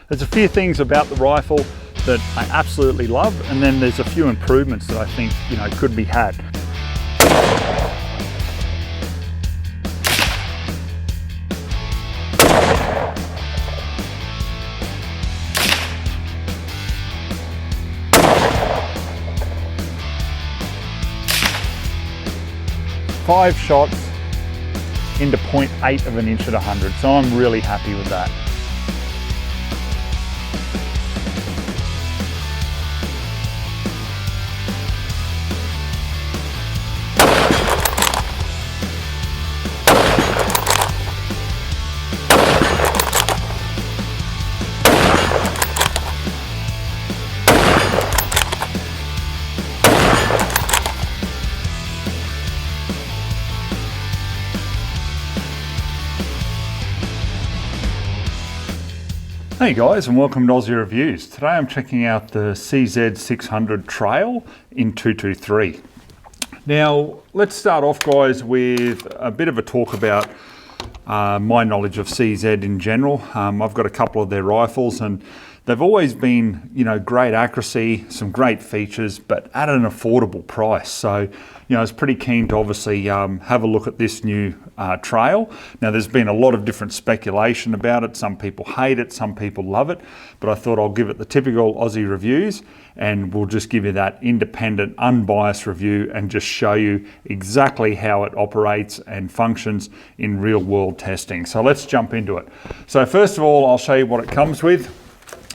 There's a few things about the rifle that I absolutely love, and then there's a few improvements that I think, could be had. Five shots into 0.8 of an inch at 100, so I'm really happy with that. Hey guys, and welcome to Ozzie Reviews. Today I'm checking out the CZ600 Trail in 223. Now let's start off, guys, with a bit of a talk about my knowledge of CZ in general. I've got a couple of their rifles and they've always been, great accuracy, some great features, but at an affordable price. So, I was pretty keen to obviously have a look at this new Trail. Now, there's been a lot of different speculation about it. Some people hate it, some people love it, but I thought I'll give it the typical Ozzie reviews and we'll just give you that independent, unbiased review and just show you exactly how it operates and functions in real world testing. So let's jump into it. So first of all, I'll show you what it comes with.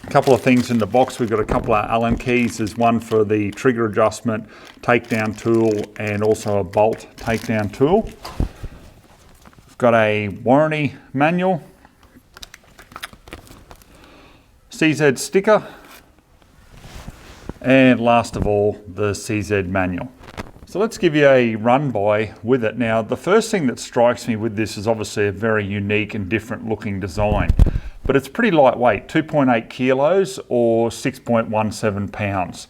A couple of things in the box. We've got a couple of Allen keys. There's one for the trigger adjustment, takedown tool, and also a bolt takedown tool. We've got a warranty manual, CZ sticker, and last of all, the CZ manual. So let's give you a run by with it. Now, the first thing that strikes me with this is obviously a very unique and different looking design. But it's pretty lightweight, 2.8 kilos or 6.17 pounds.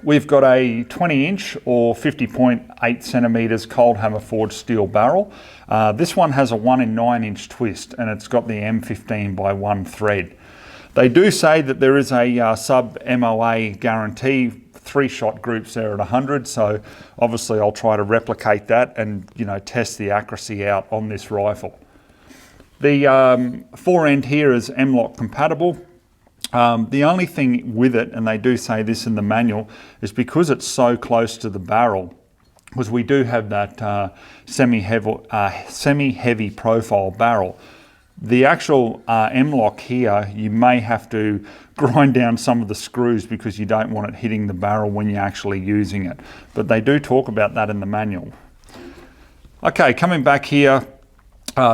We've got a 20-inch or 50.8 centimeters cold hammer forged steel barrel. This one has a 1 in 9-inch twist and it's got the M15 by 1 thread. They do say that there is a sub MOA guarantee, 3-shot groups there at 100. So obviously I'll try to replicate that and test the accuracy out on this rifle. The fore end here is M-LOK compatible. The only thing with it, and they do say this in the manual, is because it's so close to the barrel, because we do have that semi-heavy profile barrel. The actual M-LOK here, you may have to grind down some of the screws because you don't want it hitting the barrel when you're actually using it. But they do talk about that in the manual. Okay, coming back here,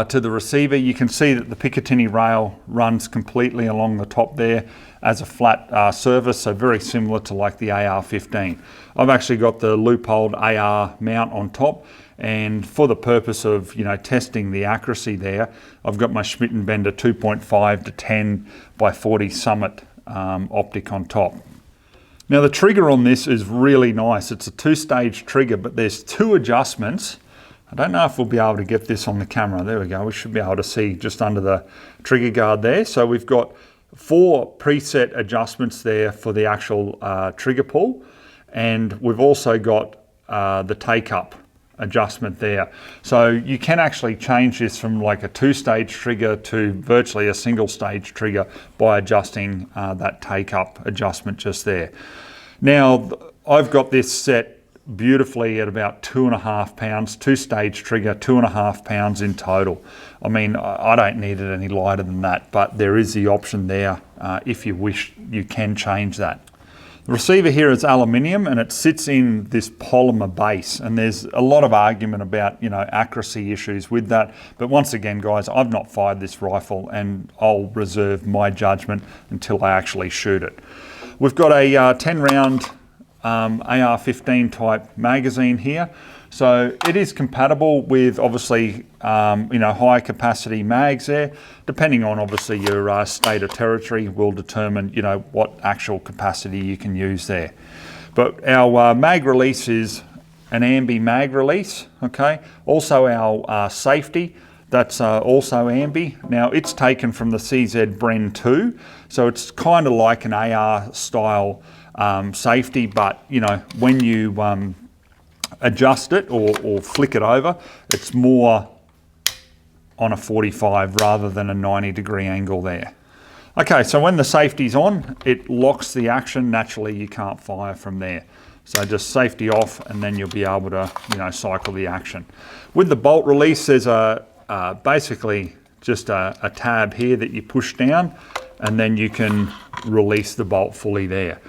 to the receiver, you can see that the Picatinny rail runs completely along the top there as a flat surface, so very similar to like the AR-15. I've actually got the loopholed AR mount on top, and for the purpose of testing the accuracy there, I've got my Schmidt & Bender 2.5 to 10 by 40 Summit optic on top. Now the trigger on this is really nice. It's a 2-stage trigger, but there's 2 adjustments. I don't know if we'll be able to get this on the camera. There we go. We should be able to see just under the trigger guard there. So we've got 4 preset adjustments there for the actual trigger pull. And we've also got the take-up adjustment there. So you can actually change this from like a 2-stage trigger to virtually a single-stage trigger by adjusting that take-up adjustment just there. Now, I've got this set beautifully at about 2.5 pounds, 2-stage trigger, 2.5 pounds in total. I mean, I don't need it any lighter than that, but there is the option there. If you wish, you can change that. The receiver here is aluminium and it sits in this polymer base, and there's a lot of argument about accuracy issues with that. But once again, guys, I've not fired this rifle and I'll reserve my judgment until I actually shoot it. We've got a 10-round AR-15 type magazine here. So it is compatible with obviously high capacity mags there. Depending on obviously your state or territory will determine what actual capacity you can use there. But our mag release is an ambi mag release, okay? Also our safety, That's also ambi. Now it's taken from the CZ Bren 2, so it's kind of like an AR style safety, but you know, when you adjust it or flick it over, it's more on a 45 rather than a 90-degree angle there. Okay, so when the safety's on, it locks the action. Naturally, you can't fire from there. So just safety off, and then you'll be able to, you know, cycle the action. With the bolt release, there's basically just a tab here that you push down, and then you can release the bolt fully there.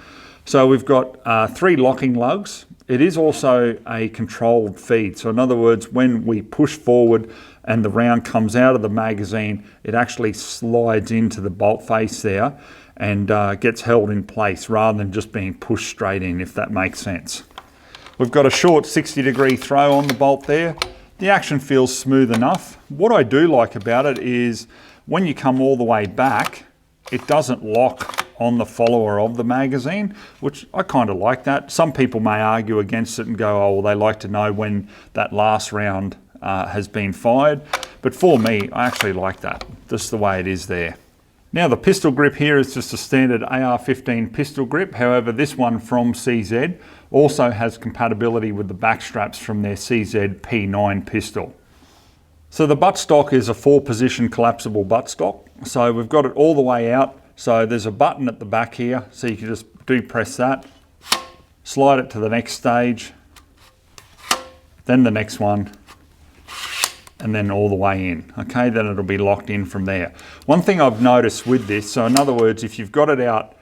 So we've got 3 locking lugs. It is also a controlled feed. So in other words, when we push forward and the round comes out of the magazine, it actually slides into the bolt face there and gets held in place rather than just being pushed straight in, if that makes sense. We've got a short 60-degree throw on the bolt there. The action feels smooth enough. What I do like about it is when you come all the way back, it doesn't lock on the follower of the magazine, which I kind of like that. Some people may argue against it and go, oh, well, they like to know when that last round has been fired. But for me, I actually like that, just the way it is there. Now the pistol grip here is just a standard AR-15 pistol grip. However, this one from CZ also has compatibility with the back straps from their CZ P9 pistol. So the buttstock is a 4-position collapsible buttstock. So we've got it all the way out. So there's a button at the back here, so you can just press that, slide it to the next stage, then the next one, and then all the way in. Okay, then it'll be locked in from there. One thing I've noticed with this, so in other words, if you've got it out,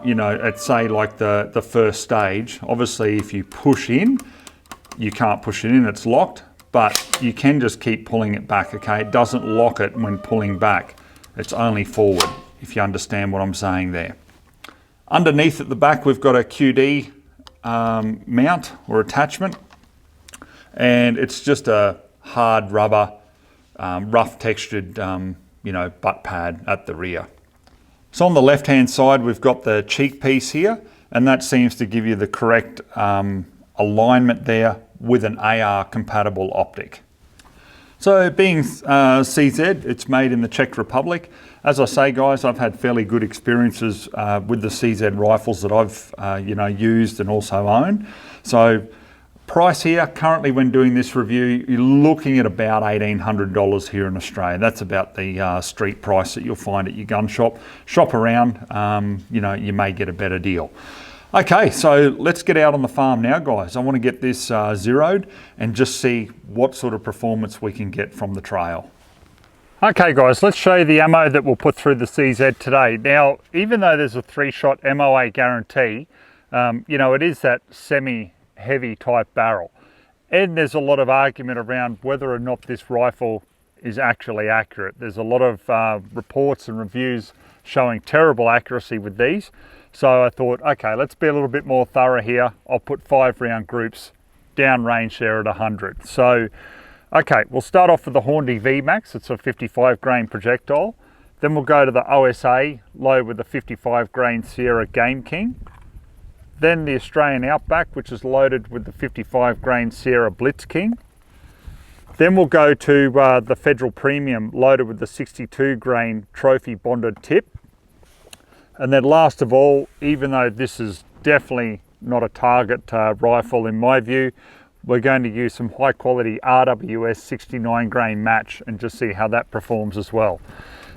you know, at say like the first stage, obviously if you push in, you can't push it in, it's locked, but you can just keep pulling it back, okay? It doesn't lock it when pulling back, it's only forward, if you understand what I'm saying there. Underneath at the back, we've got a QD mount or attachment, and it's just a hard rubber, rough textured, you know, butt pad at the rear. So on the left-hand side, we've got the cheek piece here, and that seems to give you the correct alignment there with an AR compatible optic. So being CZ, it's made in the Czech Republic. As I say, guys, I've had fairly good experiences with the CZ rifles that I've you know, used and also own. So price here, currently when doing this review, you're looking at about $1,800 here in Australia. That's about the street price that you'll find at your gun shop. Shop around, you know, you may get a better deal. Okay, so let's get out on the farm now, guys. I want to get this zeroed and just see what sort of performance we can get from the trail. Okay guys, let's show you the ammo that we'll put through the CZ today. Now, even though there's a 3-shot MOA guarantee, you know, it is that semi-heavy type barrel. And there's a lot of argument around whether or not this rifle is actually accurate. There's a lot of reports and reviews showing terrible accuracy with these. So I thought, okay, let's be a little bit more thorough here. I'll put 5-round groups down range there at 100. So, okay, we'll start off with the Hornady VMAX. It's a 55 grain projectile. Then we'll go to the OSA, load with the 55 grain Sierra Game King. Then the Australian Outback, which is loaded with the 55 grain Sierra Blitz King. Then we'll go to the Federal Premium, loaded with the 62 grain Trophy Bonded Tip. And then last of all, even though this is definitely not a target rifle in my view, we're going to use some high quality RWS 69 grain match and just see how that performs as well.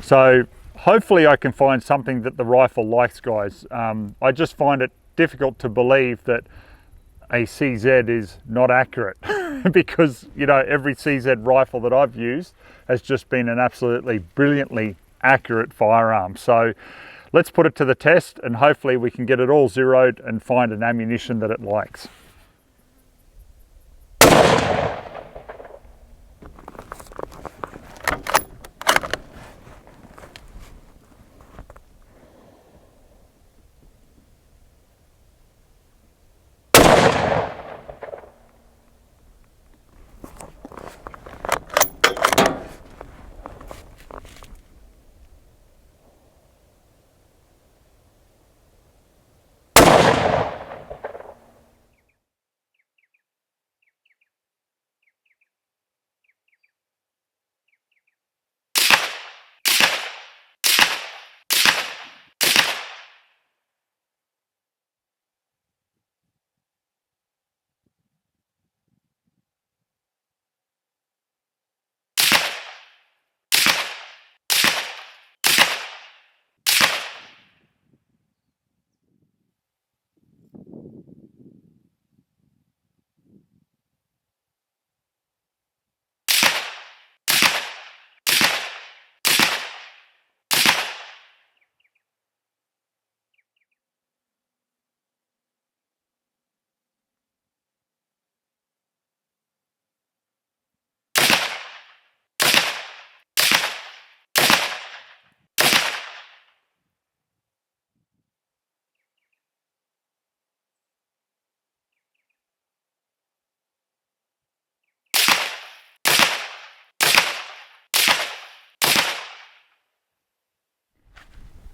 So hopefully I can find something that the rifle likes, guys. I just find it difficult to believe that a CZ is not accurate because, you know, every CZ rifle that I've used has just been an absolutely brilliantly accurate firearm. So let's put it to the test and hopefully we can get it all zeroed and find an ammunition that it likes.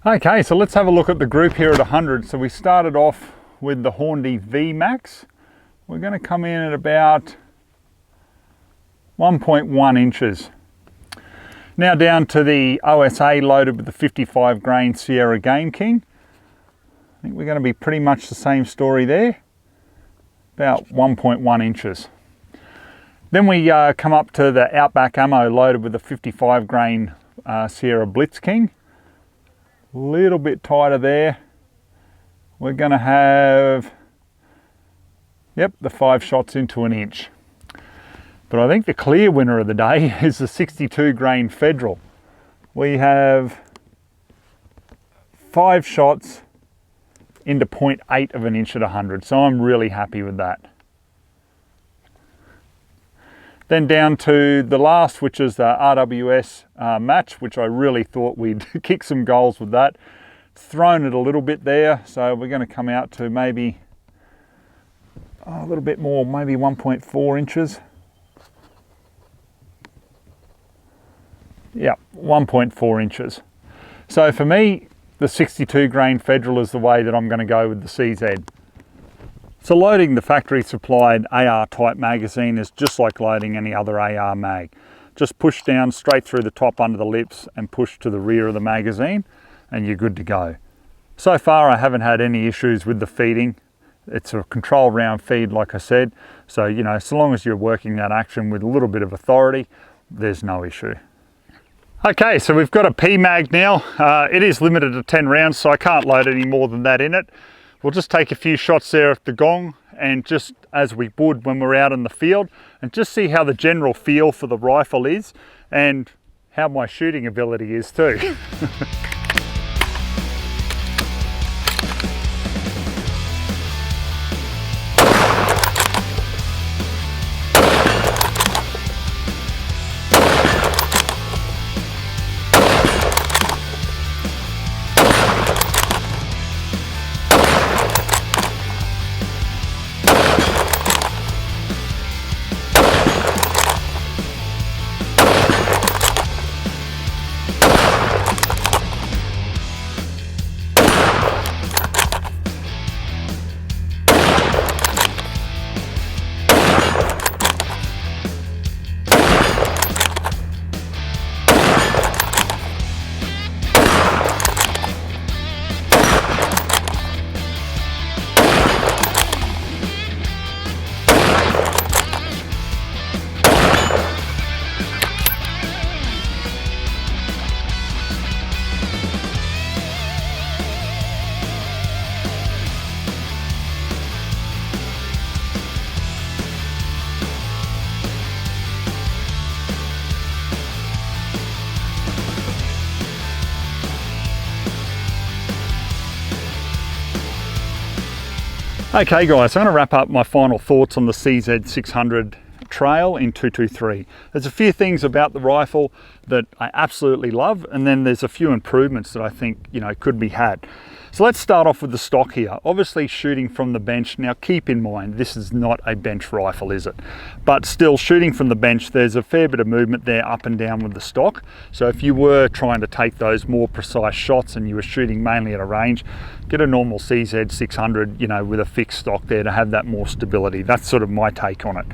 Okay, so let's have a look at the group here at 100. So we started off with the Hornby V Max. We're going to come in at about 1.1 inches. Now down to the OSA loaded with the 55 grain Sierra Game King. I think we're going to be pretty much the same story there, about 1.1 inches. Then we come up to the Outback ammo loaded with the 55 grain Sierra Blitz King. A little bit tighter there. We're going to have, yep, the 5 shots into an inch. But I think the clear winner of the day is the 62 grain Federal. We have 5 shots into 0.8 of an inch at 100, so I'm really happy with that. Then down to the last, which is the RWS match, which I really thought we'd kick some goals with that. Thrown it a little bit there, so we're going to come out to maybe a little bit more, maybe 1.4 inches. Yeah, 1.4 inches. So for me, the 62 grain Federal is the way that I'm going to go with the CZ. So loading the factory supplied AR type magazine is just like loading any other AR mag. Just push down straight through the top under the lips and push to the rear of the magazine and you're good to go. So far I haven't had any issues with the feeding. It's a control round feed like I said. So you know, so long as you're working that action with a little bit of authority, there's no issue. Okay, so we've got a Pmag now. It is limited to 10 rounds, so I can't load any more than that in it. We'll just take a few shots there at the gong and just as we would when we're out in the field and just see how the general feel for the rifle is and how my shooting ability is too. Okay guys, so I'm going to wrap up my final thoughts on the CZ600 trail in 223. There's a few things about the rifle that I absolutely love, and then there's a few improvements that I think, you know, could be had. So let's start off with the stock here. Obviously shooting from the bench. Now keep in mind, this is not a bench rifle, is it? But still, shooting from the bench, there's a fair bit of movement there up and down with the stock. So if you were trying to take those more precise shots and you were shooting mainly at a range, get a normal CZ600, you know, with a fixed stock there to have that more stability. That's sort of my take on it.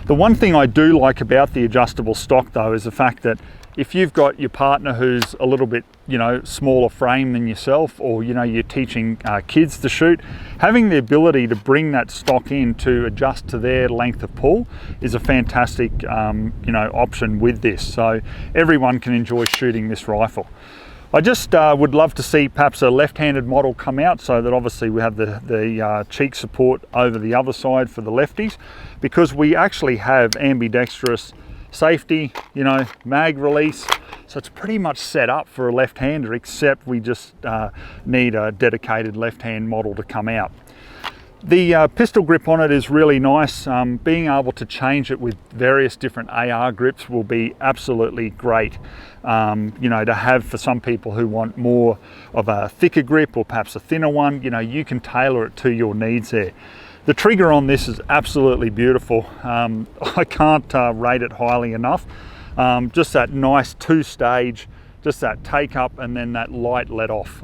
The one thing I do like about the adjustable stock though is the fact that if you've got your partner who's a little bit, you know, smaller frame than yourself, or, you know, you're teaching kids to shoot, having the ability to bring that stock in to adjust to their length of pull is a fantastic, you know, option with this. So everyone can enjoy shooting this rifle. I just would love to see perhaps a left-handed model come out so that obviously we have the cheek support over the other side for the lefties, because we actually have ambidextrous safety, you know, mag release, so it's pretty much set up for a left-hander, except we just need a dedicated left-hand model to come out. The pistol grip on it is really nice. Being able to change it with various different AR grips will be absolutely great, you know, to have for some people who want more of a thicker grip or perhaps a thinner one. You know, you can tailor it to your needs there. The trigger on this is absolutely beautiful. I can't rate it highly enough. Just that nice two-stage, just that take up and then that light let off.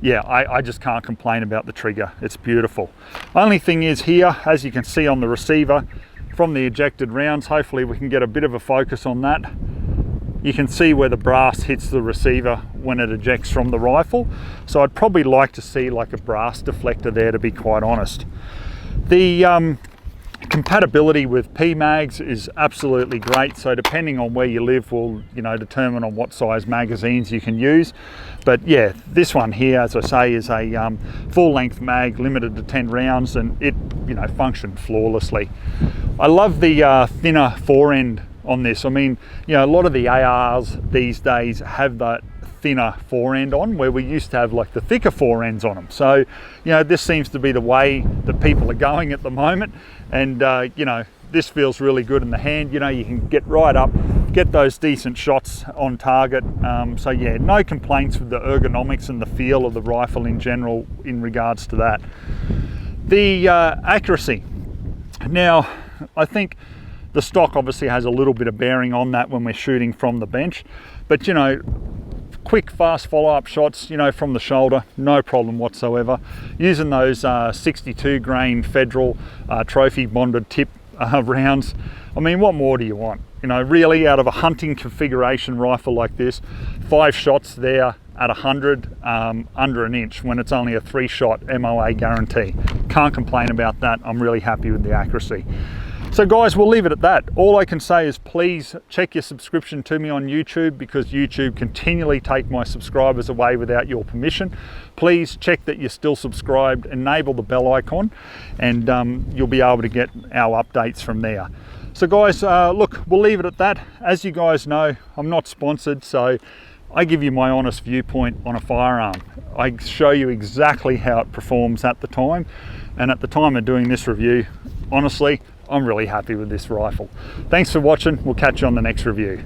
Yeah, I just can't complain about the trigger. It's beautiful. Only thing is here, as you can see on the receiver from the ejected rounds, hopefully we can get a bit of a focus on that. You can see where the brass hits the receiver when it ejects from the rifle. So I'd probably like to see like a brass deflector there, to be quite honest. The compatibility with Pmags is absolutely great. So depending on where you live will, you know, determine on what size magazines you can use. But yeah, this one here, as I say, is a full length mag, limited to 10 rounds, and it, you know, functioned flawlessly. I love the thinner forend on this. I mean, you know, a lot of the ARs these days have that thinner forend on, where we used to have like the thicker forends on them. So, you know, this seems to be the way that people are going at the moment. And, you know, this feels really good in the hand. You know, you can get right up, get those decent shots on target. So yeah, no complaints with the ergonomics and the feel of the rifle in general in regards to that. The accuracy. Now, I think the stock obviously has a little bit of bearing on that when we're shooting from the bench, but you know, quick fast follow-up shots, you know, from the shoulder, no problem whatsoever. Using those 62 grain Federal trophy bonded tip rounds, I mean, what more do you want? You know, really, out of a hunting configuration rifle like this, 5 shots there at 100 under an inch when it's only a 3-shot MOA guarantee. Can't complain about that. I'm really happy with the accuracy. So guys, we'll leave it at that. All I can say is please check your subscription to me on YouTube, because YouTube continually take my subscribers away without your permission. Please check that you're still subscribed, enable the bell icon, and you'll be able to get our updates from there. So guys, look, we'll leave it at that. As you guys know, I'm not sponsored, so I give you my honest viewpoint on a firearm. I show you exactly how it performs at the time, and at the time of doing this review, honestly, I'm really happy with this rifle. Thanks for watching. We'll catch you on the next review.